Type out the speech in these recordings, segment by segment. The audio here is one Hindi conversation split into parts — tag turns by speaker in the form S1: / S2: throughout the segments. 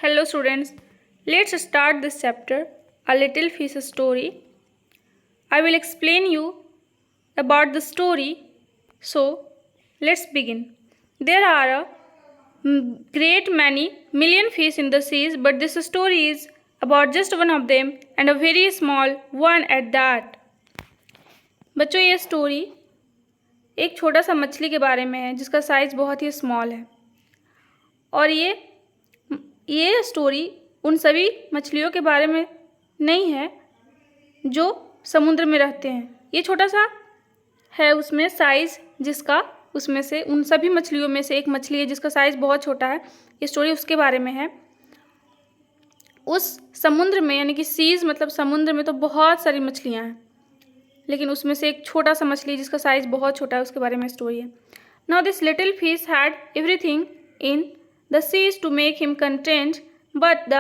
S1: Hello students, let's start this chapter, A Little Fish Story. I will explain you about the story. So, let's begin. There are a great many million fish in the seas, but this story is about just one of them and a very small one at that. बच्चों ये स्टोरी एक छोटा सा मछली के बारे में है जिसका साइज़ बहुत ही स्मॉल है और ये स्टोरी उन सभी मछलियों के बारे में नहीं है जो समुद्र में रहते हैं। ये छोटा सा है उसमें साइज़ जिसका उसमें से उन सभी मछलियों में से एक मछली है जिसका साइज़ बहुत छोटा है। ये स्टोरी उसके बारे में है। उस समुद्र में यानी कि सीज़ मतलब समुद्र में तो बहुत सारी मछलियाँ हैं, लेकिन उसमें से एक छोटा सा मछली जिसका साइज़ बहुत छोटा है उसके बारे में स्टोरी है। Now this little fish had everything in the seas to make him content, but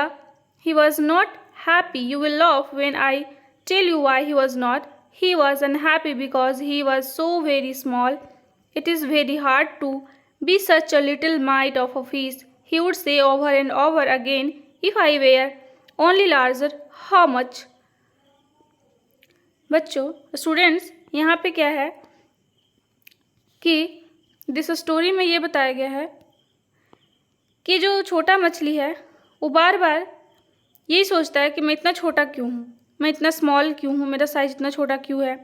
S1: he was not happy. You will laugh when I tell you why he was not. He was unhappy because he was so very small. It is very hard to be such a little mite of a fish, he would say over and over again. If I were only larger, how much? बच्चों स्टूडेंट्स यहाँ पे क्या है कि दिस स्टोरी में ये बताया गया है कि जो छोटा मछली है वो बार बार यही सोचता है कि मैं इतना छोटा क्यों हूँ, मैं इतना स्मॉल क्यों हूँ, मेरा साइज़ इतना छोटा क्यों है।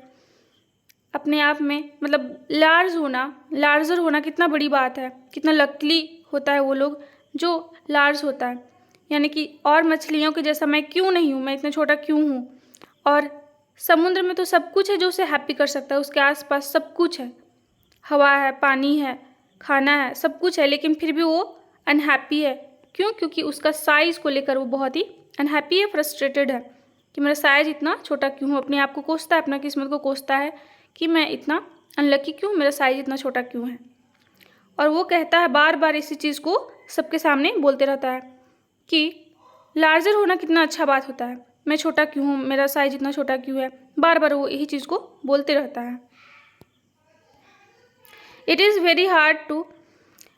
S1: अपने आप में मतलब लार्जर होना कितना बड़ी बात है, कितना लकीली होता है वो लोग जो लार्ज होता है, यानी कि और मछलियों के जैसा मैं क्यों नहीं हूँ, मैं इतना छोटा क्यों हूँ। और समुद्र में तो सब कुछ है जो उसे हैप्पी कर सकता है, उसके आसपास सब कुछ है, हवा है, पानी है, खाना है, सब कुछ है, लेकिन फिर भी वो अनहैप्पी है। क्यों? क्योंकि उसका साइज़ को लेकर वो बहुत ही अनहैप्पी है, फ्रस्ट्रेटेड है कि मेरा साइज़ इतना छोटा क्यों हूँ। अपने आप को कोसता है, अपना किस्मत को कोसता है कि मैं इतना अनलकी क्यों, मेरा साइज़ इतना छोटा क्यों है। और वो कहता है बार बार इसी चीज़ को सबके सामने बोलते रहता है कि लार्जर होना कितना अच्छा बात होता है, मैं छोटा क्यों हूँ, मेरा साइज़ इतना छोटा क्यों है। बार बार वो यही चीज़ को बोलते रहता है। It is very hard to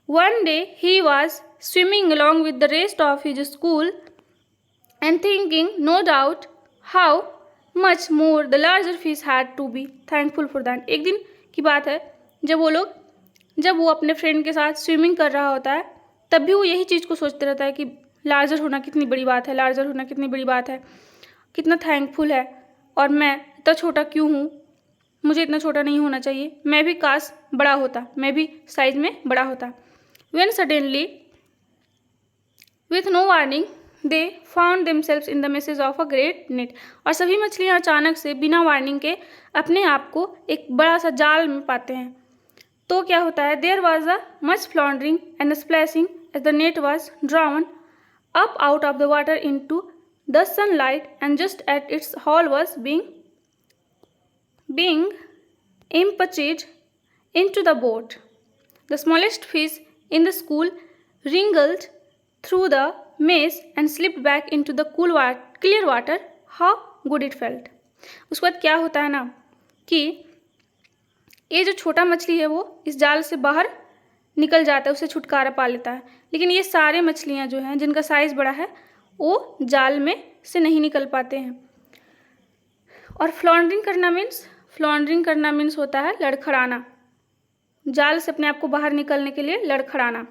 S1: One day he was swimming along with the rest of his school and thinking, no doubt, how much more the larger fish had to be thankful for that. एक दिन की बात है जब वो अपने फ्रेंड के साथ स्विमिंग कर रहा होता है, तब भी वो यही चीज़ को सोचते रहता है कि लार्जर होना कितनी बड़ी बात है, लार्जर होना कितनी बड़ी बात है, कितना थैंकफुल है, और मैं इतना छोटा क्यों हूँ, मुझे इतना छोटा नहीं होना चाहिए, मैं भी काश बड़ा होता, मैं भी साइज़ में बड़ा होता। When suddenly, with no warning, they found themselves in the meshes of a great net. और सभी मछलियाँ अचानक से बिना वार्निंग के अपने आप को एक बड़ा सा जाल में पाते हैं। तो क्या होता है? There was a much floundering and splashing as the net was drawn up out of the water into the sunlight, and just as its hull was being impacted into the boat, the smallest fish in the school wriggled through the mesh and slipped back into the clear water. How good it felt. उसके बाद क्या होता है ना कि ये जो छोटा मछली है वो इस जाल से बाहर निकल जाता है, उसे छुटकारा पा लेता है, लेकिन ये सारे मछलियाँ जो हैं जिनका साइज़ बड़ा है वो जाल में से नहीं निकल पाते हैं। और फ्लॉन्डरिंग करना मीन्स होता है लड़खड़ाना, जाल से अपने आप को बाहर निकलने के लिए लड़खड़ाना।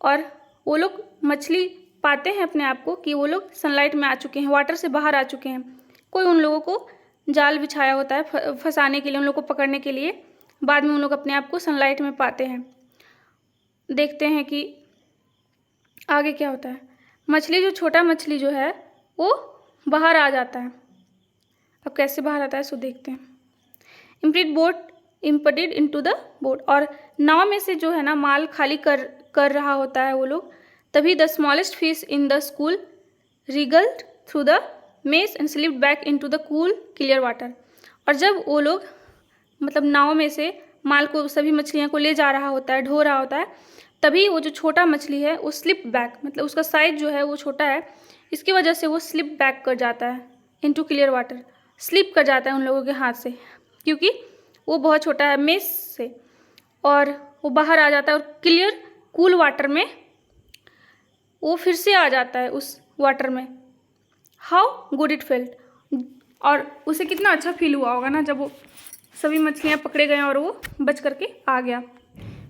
S1: और वो लोग मछली पाते हैं अपने आप को कि वो लोग सनलाइट में आ चुके हैं, वाटर से बाहर आ चुके हैं। कोई उन लोगों को जाल बिछाया होता है फंसाने के लिए, उन लोगों को पकड़ने के लिए। बाद में उन लोग अपने आप को सनलाइट में पाते हैं। देखते हैं कि आगे क्या होता है। छोटा मछली जो है वो बाहर आ जाता है। अब कैसे बाहर आता है सो देखते हैं। इम्पटेड इनटू द बोट, और नाव में से जो है ना माल खाली कर रहा होता है वो लोग। तभी the smallest fish in the school रिगल्ड through the mess and slipped back into the cool clear water. और जब वो लोग मतलब नाव में से माल को, सभी मछलियाँ को ले जा रहा होता है, ढो रहा होता है, तभी वो जो छोटा मछली है वो स्लिप बैक, मतलब उसका साइज जो है वो छोटा है, इसकी वजह से वो स्लिप बैक कर जाता है इनटू क्लियर वाटर, स्लिप कर जाता है उन लोगों के हाथ से, क्योंकि वो बहुत छोटा है मेस से, और वो बाहर आ जाता है और क्लियर कूल वाटर में वो फिर से आ जाता है उस वाटर में। हाउ गुड इट फेल्ट, और उसे कितना अच्छा फील हुआ होगा ना जब वो सभी मछलियाँ पकड़े गए और वो बच करके आ गया।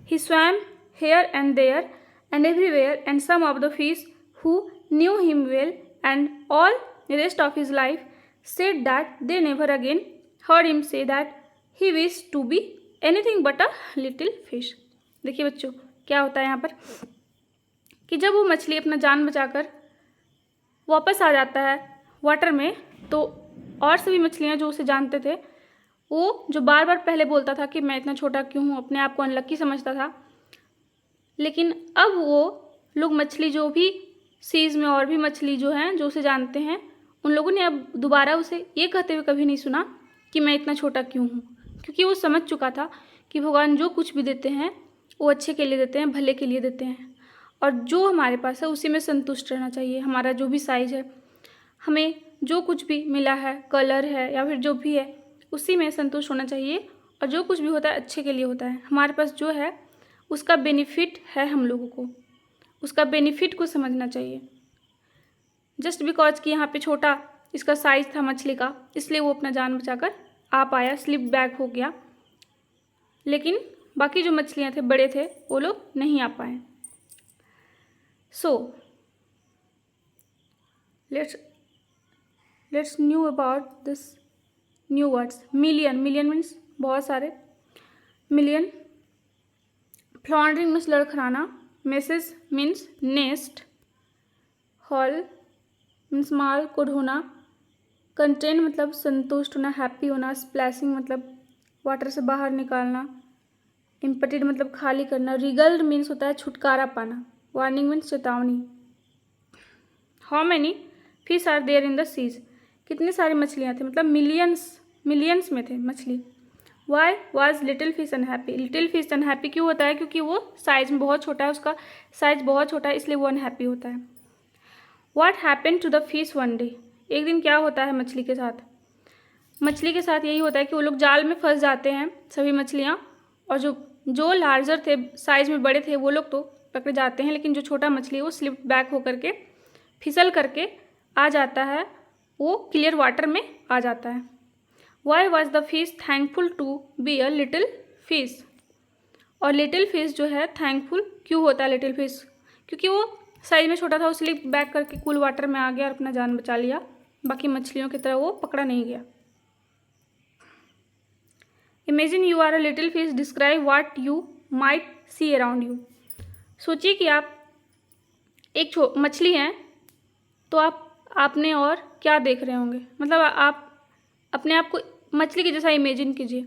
S1: He swam here and there and everywhere and some of the fish who knew him well and all rest of his life said that they never again heard him say that he wished to be anything but a little fish। देखिए बच्चों क्या होता है यहाँ पर कि जब वो मछली अपना जान बचाकर वापस आ जाता है वाटर में, तो और सभी मछलियाँ जो उसे जानते थे, वो जो बार बार पहले बोलता था कि मैं इतना छोटा क्यों हूँ, अपने आप को अनलक्की समझता था, लेकिन अब वो लोग मछली जो भी सीज़ में और भी मछली जो हैं जो उसे जानते हैं, उन लोगों ने अब दोबारा उसे ये कहते हुए कभी नहीं सुना कि मैं इतना छोटा क्यों हूँ, क्योंकि वो समझ चुका था कि भगवान जो कुछ भी देते हैं वो अच्छे के लिए देते हैं, भले के लिए देते हैं, और जो हमारे पास है उसी में संतुष्ट रहना चाहिए। हमारा जो भी साइज़ है, हमें जो कुछ भी मिला है, कलर है या फिर जो भी है, उसी में संतुष्ट होना चाहिए, और जो कुछ भी होता है अच्छे के लिए होता है। हमारे पास जो है उसका बेनिफिट है, हम लोगों को उसका बेनिफिट को समझना चाहिए। जस्ट बिकॉज कि यहाँ पे छोटा इसका साइज़ था मछली का, इसलिए वो अपना जान बचाकर आ पाया, स्लिप बैक हो गया, लेकिन बाकी जो मछलियाँ थे, बड़े थे, वो लोग नहीं आ पाए। So let's know about this new words. Million, million means बहुत सारे, मिलियन। फ्लॉन्डरिंग मीन्स लड़खड़ाना, message means nest, haul means माल को ढोना, कंटेंट मतलब संतुष्ट होना, हैप्पी होना, स्प्लैशिंग मतलब वाटर से बाहर निकालना, इम्पटीड मतलब खाली करना, रिगल्ड मीन्स होता है छुटकारा पाना, वार्निंग मीन्स चेतावनी। How many fish are there in the seas, कितनी सारी मछलियाँ थे, मतलब मिलियंस में थे मछली। Why was little fish unhappy, little fish unhappy क्यों होता है, क्योंकि वो साइज में बहुत छोटा है, उसका साइज बहुत छोटा है, इसलिए वो अनहैप्पी होता है। What happened to the fish one day, एक दिन क्या होता है मछली के साथ, मछली के साथ यही होता है कि वो लोग जाल में फंस जाते हैं सभी मछलियाँ, और जो लार्जर थे, साइज़ में बड़े थे, वो लोग तो पकड़े जाते हैं, लेकिन जो छोटा मछली है वो स्लिप बैक होकर के फिसल करके आ जाता है, वो क्लियर वाटर में आ जाता है। Why was the fish thankful to be a little fish, और लिटिल फिश जो है थैंकफुल क्यों होता है लिटिल फिश, क्योंकि वो साइज में छोटा था, वो स्लिप बैक करके कूल वाटर में आ गया और अपना जान बचा लिया, बाकी मछलियों की तरह वो पकड़ा नहीं गया। Imagine you are a little fish, describe what you might see around you. सोचिए कि आप एक मछली हैं, तो आपने और क्या देख रहे होंगे, मतलब आप अपने आप को मछली के जैसा इमेजिन कीजिए।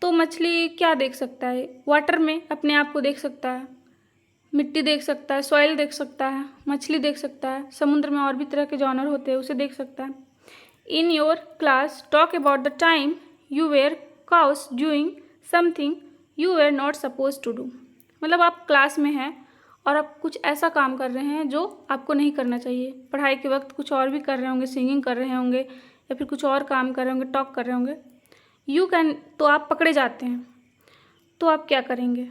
S1: तो मछली क्या देख सकता है, वाटर में अपने आप को देख सकता है, मिट्टी देख सकता है, सॉइल देख सकता है, मछली देख सकता है, समुद्र में और भी तरह के जानवर होते हैं उसे देख सकता है। In your class talk about the time you were caught doing something you were not supposed to do, मतलब आप क्लास में हैं और आप कुछ ऐसा काम कर रहे हैं जो आपको नहीं करना चाहिए। पढ़ाई के वक्त कुछ और भी कर रहे होंगे, सिंगिंग कर रहे होंगे या फिर कुछ और काम कर रहे होंगे, टॉक कर रहे होंगे, यू कैन, तो आप पकड़े जाते हैं, तो आप क्या करेंगे,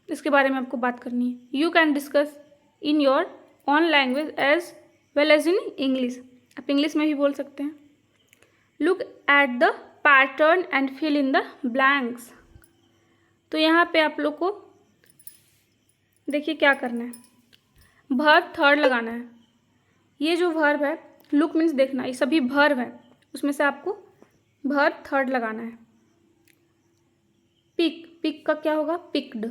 S1: इसके बारे में आपको बात करनी है। You can discuss in your own language as well as in English, आप इंग्लिश में भी बोल सकते हैं। Look at the pattern and fill in the blanks, तो यहाँ पे आप लोग को देखिए क्या करना है, वर्ब थर्ड लगाना है। ये जो वर्ब है, लुक मीन्स देखना, ये सभी वर्ब है, उसमें से आपको वर्ब थर्ड लगाना है। पिक, पिक का क्या होगा, पिक्ड,